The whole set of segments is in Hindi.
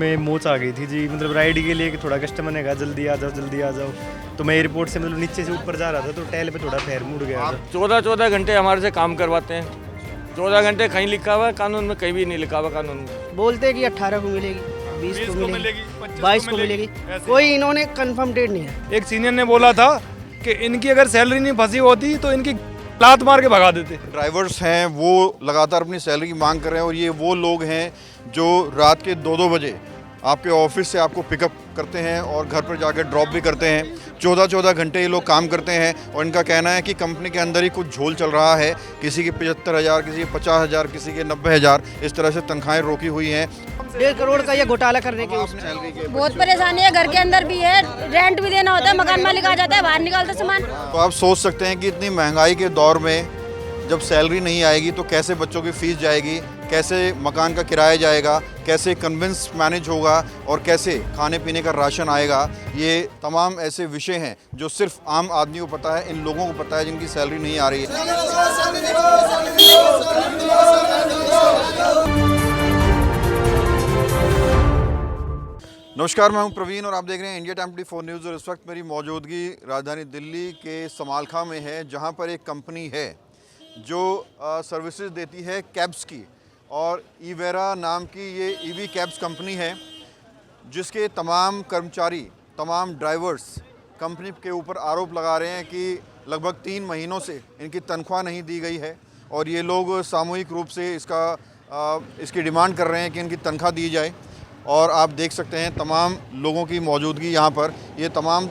में मोच आ गई थी जी, मतलब राइड के लिए कि थोड़ा कस्टमर ने कहा जल्दी आ जाओ जल्दी आ जाओ। तो मैं एयरपोर्ट से मतलब नीचे से ऊपर जा रहा था तो टहल पे थोड़ा पैर मुड़ गया था। 14 घंटे हमारे से काम करवाते हैं। 14 घंटे कहीं लिखा हुआ है कानून में, कहीं भी नहीं लिखा हुआ कानून में। बोलते हैं कि 18 को मिलेगी, 20 को मिलेगी, 22 को मिलेगी, कोई इन्होंने कंफर्म डेट नहीं है। एक सीनियर ने बोला था कि इनकी अगर सैलरी नहीं फंसी होती तो इनकी लात मार के भगा देते। ड्राइवर्स हैं वो लगातार अपनी सैलरी की मांग कर रहे हैं और ये वो लोग हैं जो रात के 2-2 बजे आपके ऑफिस से आपको पिकअप करते हैं और घर पर जाकर ड्रॉप भी करते हैं। 14-14 घंटे ये लोग काम करते हैं और इनका कहना है कि कंपनी के अंदर ही कुछ झोल चल रहा है। किसी की 75,000, किसी की 50,000, किसी के 90,000, इस तरह से तनख्वाहें रोकी हुई हैं। 1.5 करोड़ का ये घोटाला करने के सैलरी के बहुत परेशानी है, घर के अंदर भी है, रेंट भी देना होता है, मकान मालिक आ जाता है, बाहर निकालता सामान। तो आप सोच सकते हैं कि इतनी महंगाई के दौर में जब सैलरी नहीं आएगी तो कैसे बच्चों की फीस जाएगी, कैसे मकान का किराया जाएगा, कैसे कन्वेंस मैनेज होगा और कैसे खाने पीने का राशन आएगा। ये तमाम ऐसे विषय हैं जो सिर्फ आम आदमी को पता है, इन लोगों को पता है जिनकी सैलरी नहीं आ रही है। नमस्कार, मैं हूं प्रवीण और आप देख रहे हैं इंडिया टाइम 24 न्यूज़। और इस वक्त मेरी मौजूदगी राजधानी दिल्ली के समालखा में है, जहां पर एक कंपनी है जो सर्विसेज देती है कैब्स की, और ईवेरा नाम की ये ईवी कैब्स कंपनी है, जिसके तमाम कर्मचारी, तमाम ड्राइवर्स कंपनी के ऊपर आरोप लगा रहे हैं कि लगभग 3 महीनों से इनकी तनख्वाह नहीं दी गई है और ये लोग सामूहिक रूप से इसकी डिमांड कर रहे हैं कि इनकी तनख्वाह दी जाए। और आप देख सकते हैं तमाम लोगों की मौजूदगी यहाँ पर। ये तमाम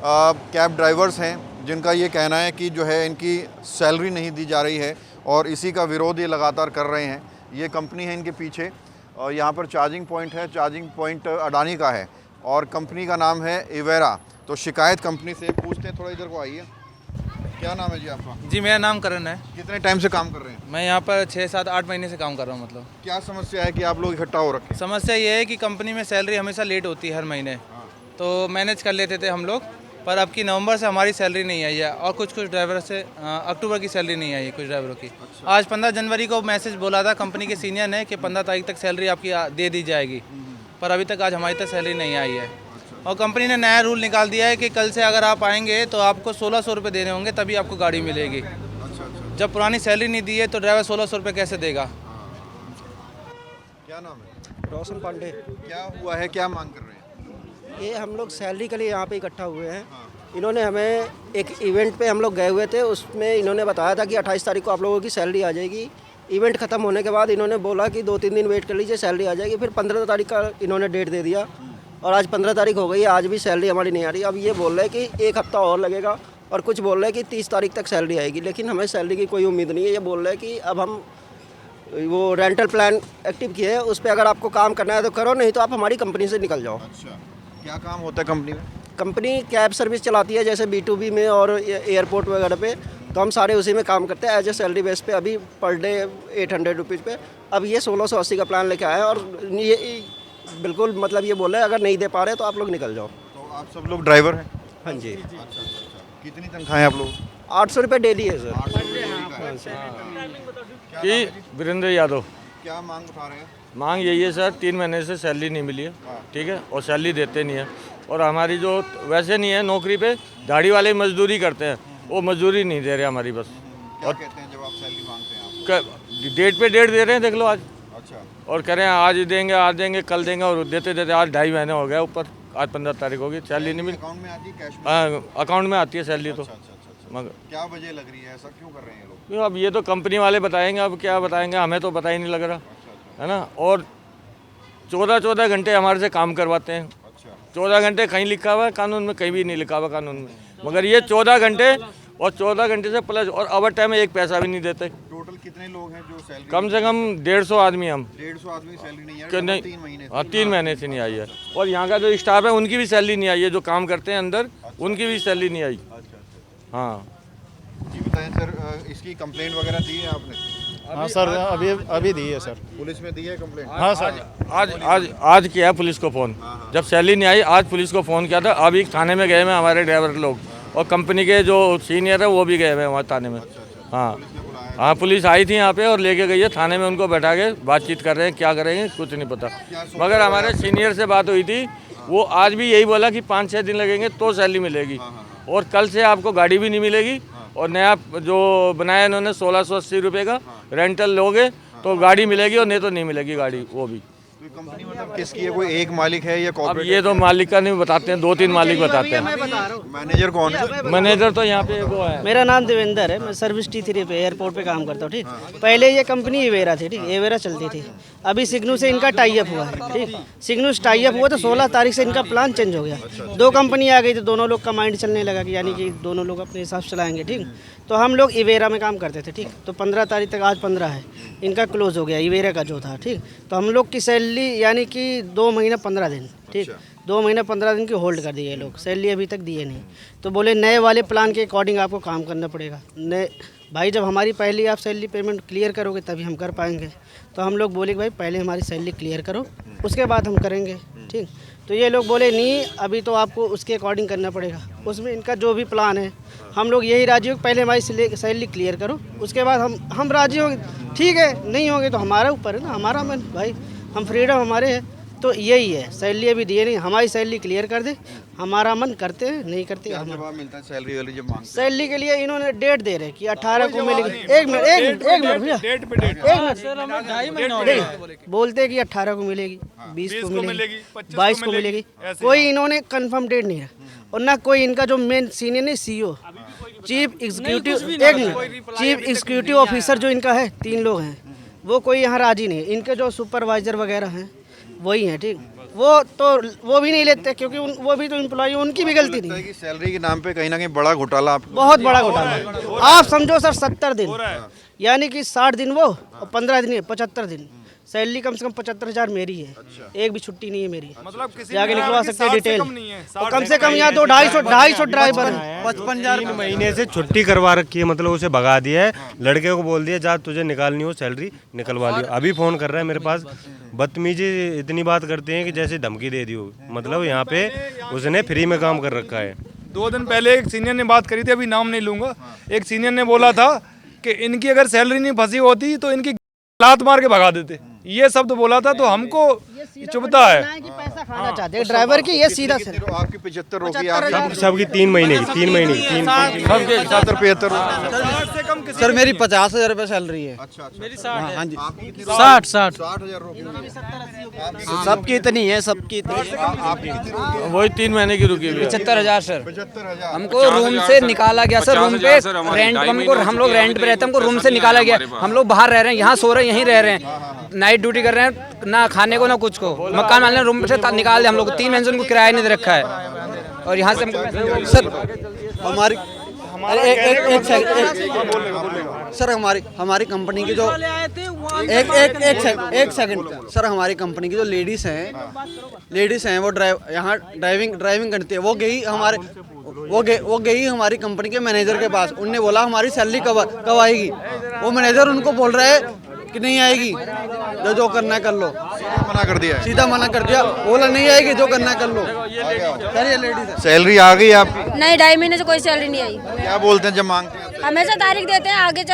कैब ड्राइवर्स हैं जिनका ये कहना है कि जो है इनकी सैलरी नहीं दी जा रही है और इसी का विरोध ये लगातार कर रहे हैं। ये कंपनी है इनके पीछे और यहाँ पर चार्जिंग पॉइंट है, चार्जिंग पॉइंट अडानी का है और कंपनी का नाम है ईवेरा। तो शिकायत कंपनी से पूछते हैं, थोड़ा इधर को आइए। क्या नाम है जी आपका? जी मेरा नाम करण है। कितने टाइम से काम कर रहे हैं? मैं यहाँ पर 6, 7, 8 महीने से काम कर रहा हूँ। मतलब क्या समस्या है कि आप लोग इकट्ठा हो रखे हैं? समस्या ये है कि कंपनी में सैलरी हमेशा लेट होती है हर महीने। तो मैनेज कर लेते थे हम लोग, पर अब की नवंबर से हमारी सैलरी नहीं आई है और कुछ ड्राइवर से अक्टूबर की सैलरी नहीं आई है कुछ ड्राइवरों की। आज 15 जनवरी को मैसेज बोला था कंपनी के सीनियर ने कि 15 तारीख तक सैलरी आपकी दे दी जाएगी, पर अभी तक आज हमारी तक सैलरी नहीं आई है। और कंपनी ने नया रूल निकाल दिया है कि कल से अगर आप आएंगे तो आपको 1600 रुपये देने होंगे तभी आपको गाड़ी मिलेगी। जब पुरानी सैलरी नहीं दी है तो ड्राइवर 1600 रुपये कैसे देगा? क्या नाम है? रोशन पांडे। क्या हुआ है, क्या मांग कर रहे हैं? ये हम लोग सैलरी के लिए यहाँ पे इकट्ठा हुए हैं। इन्होंने हमें एक इवेंट पे हम लोग गए हुए थे, उसमें इन्होंने बताया था कि 28 तारीख को आप लोगों की सैलरी आ जाएगी। इवेंट ख़त्म होने के बाद इन्होंने बोला कि 2-3 दिन वेट कर लीजिए, सैलरी आ जाएगी। फिर 15 तारीख का इन्होंने डेट दे दिया और आज 15 तारीख हो गई, आज भी सैलरी हमारी नहीं आ रही। अब ये बोल रहे हैं कि 1 हफ्ता और लगेगा और कुछ बोल रहे हैं कि 30 तारीख तक सैलरी आएगी, लेकिन हमें सैलरी की कोई उम्मीद नहीं है। ये बोल रहे हैं कि अब हम वो रेंटल प्लान एक्टिव किए हैं, उस पर अगर आपको काम करना है तो करो, नहीं तो आप हमारी कंपनी से निकल जाओ। अच्छा, क्या काम होता है कंपनी में? कंपनी कैब सर्विस चलाती है, जैसे B2B में और एयरपोर्ट वगैरह पे, तो हम सारे उसी में काम करते हैं एज ए सैलरी बेस पे। अभी पर डे 800 रुपीज़ पे। अब ये 1680 का प्लान लेके आए हैं और ये बिल्कुल मतलब ये बोल रहे हैं अगर नहीं दे पा रहे तो आप लोग निकल जाओ। तो आप सब लोग ड्राइवर हैं? हाँ जी। अच्छा। कितनी तनख्वाह है आप लोग? 800 रुपये डेली है सर। कि वीरेंद्र यादव। क्या मांग उठा रहे हैं? मांग यही है सर, 3 महीने से सैलरी नहीं मिली है, ठीक है, और सैलरी देते नहीं है। और हमारी जो वैसे नहीं है नौकरी पे, दाढ़ी वाले मजदूरी करते हैं, वो मजदूरी नहीं दे रहे हमारी बस। क्या कहते हैं जब आप सैलरी मांगते हैं? आप डेट पे डेट दे रहे हैं, देख लो आज। अच्छा। और कह रहे हैं आज देंगे कल देंगे, और देते देते आज 2.5 महीने हो गए ऊपर। आज 15 तारीख होगी, सैलरी नहीं मिली। अकाउंट में आती है कैश में? हाँ, अकाउंट में आती है सैलरी तो। अच्छा। मगर क्या वजह लग रही है, ऐसा क्यों कर रहे हैं ये लोग? क्यों, अब ये तो कंपनी वाले बताएंगे, अब क्या बताएंगे, हमें तो पता ही नहीं लग रहा है ना। और 14 घंटे हमारे से काम करवाते हैं। 14 घंटे कहीं लिखा हुआ है कानून में, कहीं भी नहीं लिखा हुआ कानून में, मगर ये 14 घंटे और 14 घंटे से प्लस और ओवर टाइम में 1 पैसा भी नहीं देते। टोटल कितने लोग हैं जो सैलरी? कम से कम 150 आदमी हम। 150 आदमी सैलरी नहीं कि है? नहीं, 3 महीने से? हाँ 3 महीने से नहीं आई है। और यहाँ का जो स्टाफ है उनकी भी सैलरी नहीं आई है, जो काम करते हैं अंदर उनकी भी सैलरी नहीं आई। हाँ जी बताएं सर, इसकी कंप्लेंट वगैरह दी है आपने? हाँ सर, अभी दी है सर। पुलिस में दी है कंप्लेंट? हाँ सर, आज किया है पुलिस को फ़ोन। जब सैलरी नहीं आई आज पुलिस को फ़ोन किया था। अभी थाने में गए हैं हमारे ड्राइवर लोग और कंपनी के जो सीनियर है वो भी गए हुए हैं वहाँ थाने में। हाँ पुलिस ने बुलाया हाँ पुलिस आई थी यहाँ पे और लेके गई है थाने में, उनको बैठा के बातचीत कर रहे हैं, क्या करेंगे कुछ नहीं पता। मगर हमारे सीनियर से बात हुई थी, वो आज भी यही बोला कि 5-6 दिन लगेंगे तो सैलरी मिलेगी, और कल से आपको गाड़ी भी नहीं मिलेगी, और नया जो बनाया इन्होंने 1680 रुपये का रेंटल लोगे तो गाड़ी मिलेगी, और नहीं तो नहीं मिलेगी गाड़ी वो भी। कंपनी मतलब किसकी है, कोई एक मालिक है या अब कॉर्पोरेट? ये तो मालिक का नहीं बताते हैं, 2-3 मालिक बताते हैं। मैनेजर कौन है? मैनेजर तो यहाँ पे वो है। मेरा नाम देवेंद्र है, मैं सर्विस T3 पे एयरपोर्ट पे काम करता हूँ। ठीक, पहले ये कंपनी इवेरा थी, ठीक, इवेरा चलती थी। अभी सिग्नू से इनका टाई अप हुआ है, ठीक, सिग्नू से टाई अप हुआ तो 16 तारीख से इनका प्लान चेंज हो गया। 2 कंपनी आ गई तो दोनों लोग का माइंड चलने लगा कि यानी कि दोनों लोग अपने हिसाब से चलाएंगे। ठीक, तो हम लोग इवेरा में काम करते थे। ठीक, तो 15 तारीख तक, आज 15 है, इनका क्लोज हो गया इवेरा का जो था। ठीक, तो हम लोग की सैलरी यानी कि 2 महीने 15 दिन, ठीक, 2 महीने 15 दिन की होल्ड कर दी ये लोग, सैलरी अभी तक दिए नहीं। तो बोले नए वाले प्लान के अकॉर्डिंग आपको काम करना पड़ेगा। नए भाई, जब हमारी पहली आप सैलरी पेमेंट क्लियर करोगे तभी हम कर पाएंगे। तो हम लोग बोले कि भाई पहले हमारी सैलरी क्लियर करो, उसके बाद हम करेंगे। ठीक, तो ये लोग बोले नहीं, अभी तो आपको उसके अकॉर्डिंग करना पड़ेगा। उसमें इनका जो भी प्लान है, हम लोग यही राजी हो कि पहले हमारी सैलरी क्लियर करो, उसके बाद हम राजी होंगे। ठीक है, नहीं होंगे तो हमारा ऊपर है ना, हमारा मन भाई, हम फ्रीडम हमारे है। तो यही है, सैलरी अभी दिए नहीं, हमारी सैलरी क्लियर कर दे, हमारा मन करते हैं, नहीं करते। जवाब मिलता है सैलरी वाली जब मांगते सैलरी के लिए इन्होंने डेट दे रहे कि 18 को मिलेगी। एक मिनट भैया, एक मिनट, बोलते हैं कि 18 को मिलेगी, 20 को मिलेगी, 22 को मिलेगी, कोई इन्होंने कंफर्म डेट नहीं है। और ना कोई इनका जो मेन सीनियर नहीं, CEO, चीफ एग्जीक्यूटिव ऑफिसर जो इनका है, 3 लोग हैं, वो कोई यहाँ राजी नहीं है। इनके जो सुपरवाइजर वगैरह हैं वही हैं। ठीक, वो भी नहीं लेते क्योंकि वो भी तो एम्प्लॉई, उनकी भी गलती नहीं है। सैलरी के नाम पे कहीं ना कहीं बड़ा घोटाला, बहुत बड़ा घोटाला। आप समझो सर, 70 दिन यानी कि 60 दिन वो और 15 दिन 75 दिन सैलरी, कम से कम 75,000 मेरी है। एक भी छुट्टी नहीं है मेरी, मतलब किसी जाके निकलवा सकते हैं डिटेल। और कम से कम यहाँ तो 250 ड्राइवर हैं। 55,000 महीने से छुट्टी करवा रखी है, मतलब उसे भगा दिया है। लड़के को बोल दिया जा तुझे निकालनी हो सैलरी निकलवा लियो। अभी फ़ोन कर रहा है मेरे पास, बदतमीजी इतनी बात करते हैं कि जैसे धमकी दे दी हो। मतलब यहाँ पे उसने फ्री में काम कर रखा है। 2 दिन पहले एक सीनियर ने बात करी थी, अभी नाम नहीं लूँगा, एक सीनियर ने बोला था कि इनकी अगर सैलरी नहीं फंसी होती तो इनकी लात मार के भगा देते, ये शब्द बोला था। तो हमको चुभता है कि पैसा खाना चाहते हैं ड्राइवर की, ये सीधा से आपकी 75 होगी, आपकी सबकी 3 महीने की, 3 महीने की, 75 सर मेरी 50,000 रुपये सैलरी है। अच्छा, मेरी 60 हाँ जी, 60 60,000 रुपये सबकी इतनी है, सबकी वही 3 महीने की रुकी हुई है। 75,000 सर। 75,000 हमको रूम से निकाला गया सर, रूम पे रेंट, हम लोग रेंट पे रहते हैं, हमको रूम से निकाला गया। हम लोग बाहर रह रहे हैं, यहाँ सो रहे हैं, यहीं रह रहे हैं, नाइट ड्यूटी कर रहे हैं, ना खाने को ना कुछ को। मकान वाले ने रूम से निकाल दिया हम लोग, 3 महीने से उनको किराया नहीं दे रखा है। और यहाँ से हमको सर हमारी सर हमारी कंपनी की जो एक सेकंड सर, हमारी कंपनी की जो लेडीज़ हैं वो यहाँ ड्राइविंग करती है। वो गई हमारी कंपनी के मैनेजर के पास, उनने बोला हमारी सैलरी कब आएगी। वो मैनेजर उनको बोल रहा है कि नहीं आएगी, जो करना है कर लो। मना कर दिया है, सीधा मना कर दिया, बोला नहीं आएगी, जो करना है कर लो। सर ये लेडीज सैलरी आ गई आपकी? नहीं, 2.5 महीने से कोई सैलरी नहीं आई। क्या बोलते हैं जब मांगते हैं? हमेशा तारीख देते हैं, आगे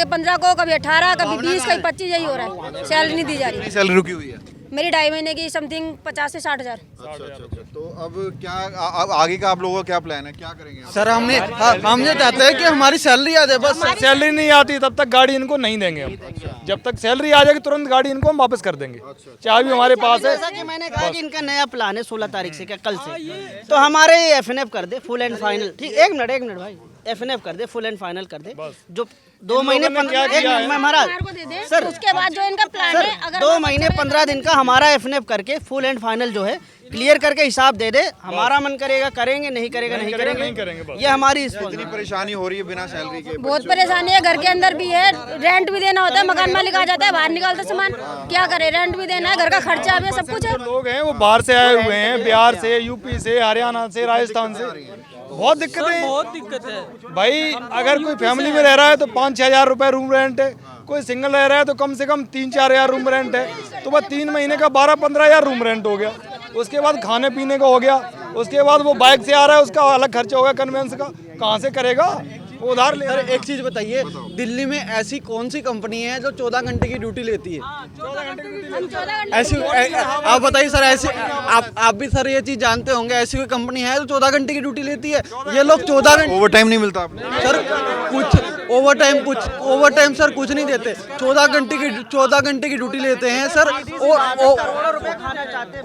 15 को, कभी 18, कभी 20, कभी 25, यही हो रहा है, सैलरी नहीं दी जा रही। सैलरी रुकी हुई है मेरी 2.5 महीने की समथिंग 50 से 60,000। अच्छा। तो अब क्या आगे का आप लोगों का क्या प्लान है, क्या करेंगे आप? सर हम ये चाहते हैं कि हमारी सैलरी आ जाए बस। सैलरी नहीं आती तब तक गाड़ी इनको नहीं देंगे हम। जब तक सैलरी आ जाएगी तुरंत गाड़ी इनको हम वापस कर देंगे, चाहे भी हमारे पास है। जैसा कि मैंने कहा कि इनका नया प्लान है 16 तारीख से, क्या कल से, तो हमारे FNF कर दे फुल एंड फाइनल। ठीक, एक मिनट भाई, FNF कर दे, फुल एंड फाइनल कर दे। जो 2 महीने 15 महाराज सर, उसके बाद जो इनका प्लान है, अगर 2 महीने 15 दिन का हमारा FNF करके फुल एंड फाइनल जो है क्लियर करके हिसाब दे दे। हमारा मन करेगा करेंगे, नहीं करेगा नहीं करेंगे। ये हमारी इतनी परेशानी हो रही है बिना सैलरी के? बहुत परेशानी है, घर के अंदर भी है, रेंट भी देना होता है, मकान मालिक आ जाता है, बाहर निकालता सामान, क्या करे, रेंट भी देना है, घर का खर्चा भी, सब कुछ है। लोग हैं वो बाहर से आए हुए हैं, बिहार से, यूपी से, हरियाणा से, राजस्थान से, बहुत दिक्कत है भाई। अगर कोई फैमिली में रह रहा है तो 5-6 हज़ार रुपये रूम रेंट है, कोई सिंगल रह रहा है तो कम से कम 3-4 हज़ार रूम रेंट है। तो बस 3 महीने का 12-15 हज़ार रूम रेंट हो गया। उसके बाद खाने पीने का हो गया, उसके बाद वो बाइक से आ रहा है, उसका अलग खर्चा हो गया, कन्वेंस का, कहाँ से करेगा? वो उधार ले सर एक चीज़ बताइए, दिल्ली में ऐसी कौन सी कंपनी है जो 14 घंटे की ड्यूटी लेती है? ऐसी आप बताइए सर, ऐसी आप भी सर ये चीज़ जानते होंगे, ऐसी कोई कंपनी है जो 14 घंटे की ड्यूटी लेती है? ये लोग 14 घंटे ओवर टाइम नहीं मिलता आपको? सर कुछ ओवर टाइम सर कुछ नहीं देते। 14 घंटे की ड्यूटी लेते हैं सर,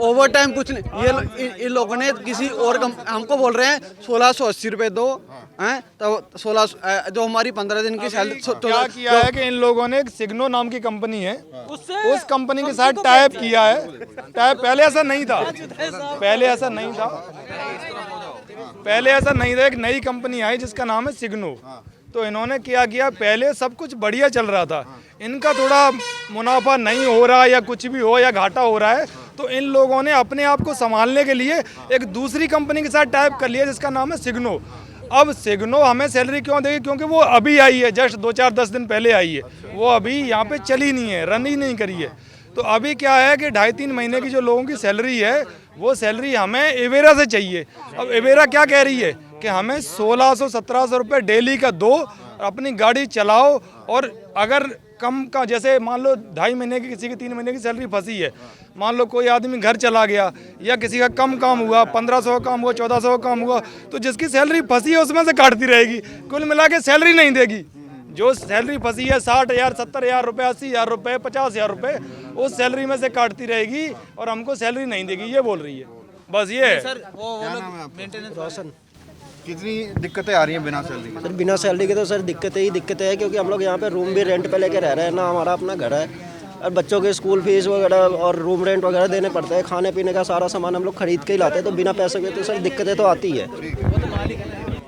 ओवर टाइम कुछ नहीं। ये इन लोगों ने किसी और हमको बोल रहे हैं 1680 रुपये दो हैं, तो 16 जो हमारी 15 दिन की सैलरी। क्या किया है कि इन लोगों ने एक सिग्नो नाम की कंपनी है, उस कंपनी के साथ टाइप किया है। टाइप पहले ऐसा नहीं था, पहले ऐसा नहीं था। एक नई कंपनी आई जिसका नाम है सिग्नो। तो इन्होंने क्या किया, पहले सब कुछ बढ़िया चल रहा था, इनका थोड़ा मुनाफा नहीं हो रहा या कुछ भी हो या घाटा हो रहा है, तो इन लोगों ने अपने आप को संभालने के लिए एक दूसरी कंपनी के साथ टाइप कर लिया जिसका नाम है सिग्नो। अब सिग्नो हमें सैलरी क्यों देगी? क्योंकि वो अभी आई है, जस्ट 2-4-10 दिन पहले आई है, वो अभी यहाँ पे चली नहीं है, रन ही नहीं करी है। तो अभी क्या है कि 2.5-3 महीने की जो लोगों की सैलरी है, वो सैलरी हमें एवेरा से चाहिए। अब एवेरा क्या कह रही है कि हमें 1600-1700 रुपये डेली का दो, अपनी गाड़ी चलाओ, और अगर कम का, जैसे मान लो 2.5 महीने की, किसी की 3 महीने की सैलरी फंसी है, मान लो कोई आदमी घर चला गया या किसी का कम काम हुआ, 1500 का काम हुआ, 1400 का काम हुआ, तो जिसकी सैलरी फंसी है उसमें से काटती रहेगी, कुल मिला के सैलरी नहीं देगी। जो सैलरी फंसी है 60,000, 70,000 रुपये, 80,000 रुपये, 50,000 रुपये, उस सैलरी में से काटती रहेगी और हमको सैलरी नहीं देगी, ये बोल रही है। बस ये है। सर वो लोग मेंटेनेंस। कितनी दिक्कतें आ रही हैं बिना सैलरी के? सर बिना सैलरी के तो सर दिक्कतें है, क्योंकि हम लोग यहाँ पे रूम भी रेंट पे लेके रह रहे हैं ना, हमारा अपना घर है, और बच्चों के स्कूल फीस वगैरह और रूम रेंट वगैरह देने पड़ते हैं, खाने पीने का सारा सामान हम लोग खरीद के ही लाते हैं, तो बिना पैसे के तो सर दिक्कतें तो आती है।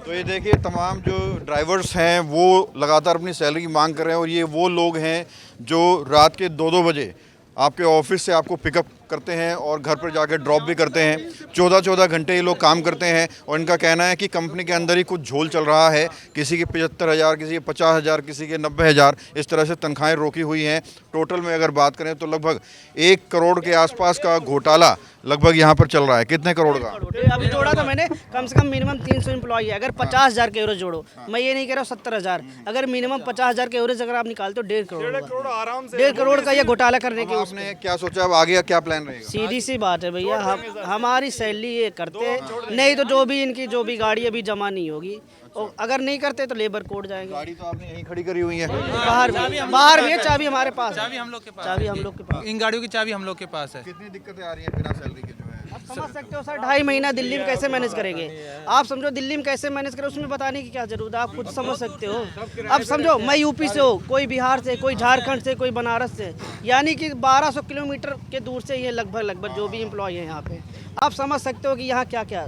तो ये देखिए, तमाम जो ड्राइवर्स हैं वो लगातार अपनी सैलरी की मांग कर रहे हैं, और ये वो लोग हैं जो रात के 2-2 बजे आपके ऑफिस से आपको पिकअप करते हैं और घर पर जाकर ड्रॉप भी करते हैं। 14-14 घंटे ये लोग काम करते हैं, और इनका कहना है कि कंपनी के अंदर ही कुछ झोल चल रहा है। किसी के 75,000, किसी के 50,000, किसी के 90,000, इस तरह से तनख्वाहें रोकी हुई हैं। टोटल में अगर बात करें तो लगभग 1 करोड़ के आसपास का घोटाला लगभग यहाँ पर चल रहा है। कितने करोड़ का? अभी जोड़ा था मैंने, कम से कम मिनिमम 300 एम्प्लॉई है। अगर 50,000 के एवरेज जोड़ो, मैं ये नहीं कह रहा हूँ 70,000, अगर मिनिमम 50,000 के एवरेज अगर आप निकालते हो 1.5 करोड़ आराम से 1.5 करोड़ का ये घोटाला करने के। आपने क्या सोचा, अब आगे क्या प्लान रहेगा? सीधी सी बात है भैया, हमारी सैलरी ये करते, नहीं तो जो भी इनकी जो भी गाड़ी अभी जमा नहीं होगी, और अगर नहीं करते तो लेबर कोर्ट जाएंगे। गाड़ी तो आपने यहीं खड़ी करी हुई है, बाहर भी है, चाबी हमारे पास, चाबी हम लोग के पास, चाबी हम लोग के पास, इन गाड़ियों की चाबी हम लोग के पास है। कितनी दिक्कतें आ रही हैं बिना सैलरी के? जो है आप समझ सकते हो सर, 2.5 महीना दिल्ली में कैसे मैनेज करेंगे? आप समझो दिल्ली में कैसे मैनेज करें, उसमें बताने की क्या जरूरत है, आप खुद समझ सकते हो। अब समझो मैं यूपी से हो, कोई बिहार से, कोई झारखंड से, कोई बनारस से, यानी कि 1200 किलोमीटर के दूर से ये लगभग जो भी एम्प्लॉय है यहाँ पे, आप समझ सकते हो कि यहाँ क्या क्या।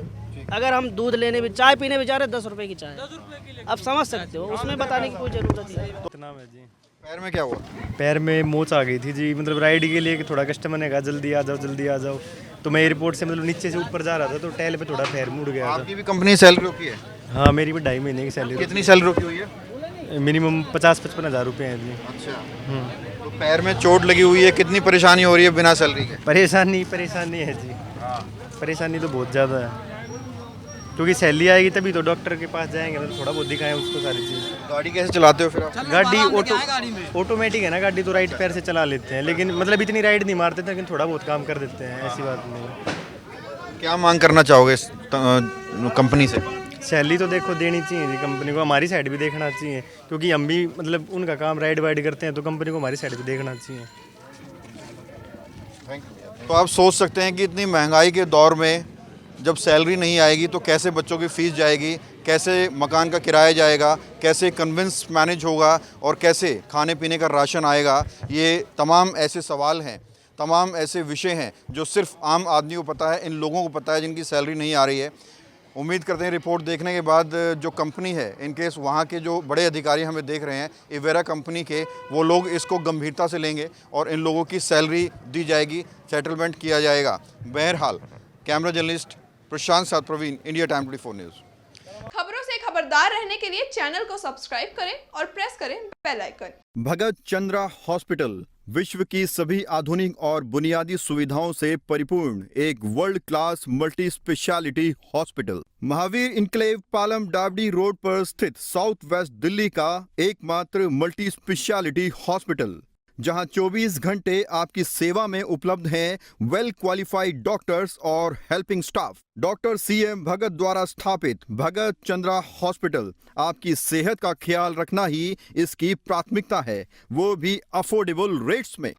अगर हम दूध लेने भी, चाय पीने भी जा रहे हैं, 10 रुपये की चाय, आप समझ सकते हो, उसमें बताने की कोई ज़रूरत नहीं। पैर में क्या हुआ? पैर में मोच आ गई थी जी, मतलब राइड के लिए कि थोड़ा कस्टमर ने कहा जल्दी आ जाओ, तो मैं एयरपोर्ट से मतलब नीचे से ऊपर जा रहा था, तो टैल पे थोड़ा पैर मुड़ गया था। आपकी भी कंपनी सैलरी रोकी है? हाँ, मेरी भी 2.5 महीने की सैलरी। कितनी सैलरी रोकी हुई है? मिनिमम 50-55 हज़ार रुपये हैं जी। अच्छा, तो पैर में चोट लगी हुई है, कितनी परेशानी हो रही है बिना सैलरी के? परेशानी है जी, परेशानी तो बहुत ज़्यादा है, क्योंकि सैलरी आएगी तभी तो डॉक्टर के पास जाएंगे, तो थोड़ा बहुत दिखाएं उसको सारी चीज़। गाड़ी कैसे चलाते हो फिर आप? गाड़ी ऑटोमेटिक है ना, गाड़ी तो राइट पैर से चला लेते हैं, लेकिन मतलब इतनी राइड नहीं मारते थे, लेकिन थोड़ा बहुत काम कर देते हैं, ऐसी बात नहीं। क्या मांग करना चाहोगे इस कंपनी से? सैलरी तो देखो देनी चाहिए जी कंपनी को, हमारी साइड भी देखना चाहिए, क्योंकि हम भी मतलब उनका काम राइड वाइड करते हैं, तो कंपनी को हमारी साइड भी देखना चाहिए। तो आप सोच सकते हैं कि इतनी महंगाई के दौर में जब सैलरी नहीं आएगी तो कैसे बच्चों की फ़ीस जाएगी, कैसे मकान का किराया जाएगा, कैसे कन्वेंस मैनेज होगा, और कैसे खाने पीने का राशन आएगा। ये तमाम ऐसे सवाल हैं, तमाम ऐसे विषय हैं जो सिर्फ आम आदमी को पता है, इन लोगों को पता है जिनकी सैलरी नहीं आ रही है। उम्मीद करते हैं रिपोर्ट देखने के बाद जो कंपनी है, इनकेस वहाँ के जो बड़े अधिकारी हमें देख रहे हैं इवेरा कंपनी के, वो लोग इसको गंभीरता से लेंगे और इन लोगों की सैलरी दी जाएगी, सेटलमेंट किया जाएगा। बहरहाल कैमरा जर्नलिस्ट प्रशांत साथ प्रवीण, इंडिया टाइम 24 न्यूज़। खबरों से खबरदार रहने के लिए चैनल को सब्सक्राइब करें और प्रेस करें बेल आइकन। भगत चंद्रा हॉस्पिटल, विश्व की सभी आधुनिक और बुनियादी सुविधाओं से परिपूर्ण एक world class multi specialty hospital. Mahavir enclave Palam डावडी रोड पर स्थित साउथ वेस्ट दिल्ली का एकमात्र मल्टी स्पेशलिटी हॉस्पिटल, जहां 24 घंटे आपकी सेवा में उपलब्ध हैं वेल क्वालिफाइड डॉक्टर्स और हेल्पिंग स्टाफ। डॉक्टर CM भगत द्वारा स्थापित भगत चंद्रा हॉस्पिटल आपकी सेहत का ख्याल रखना ही इसकी प्राथमिकता है, वो भी अफोर्डेबल रेट्स में।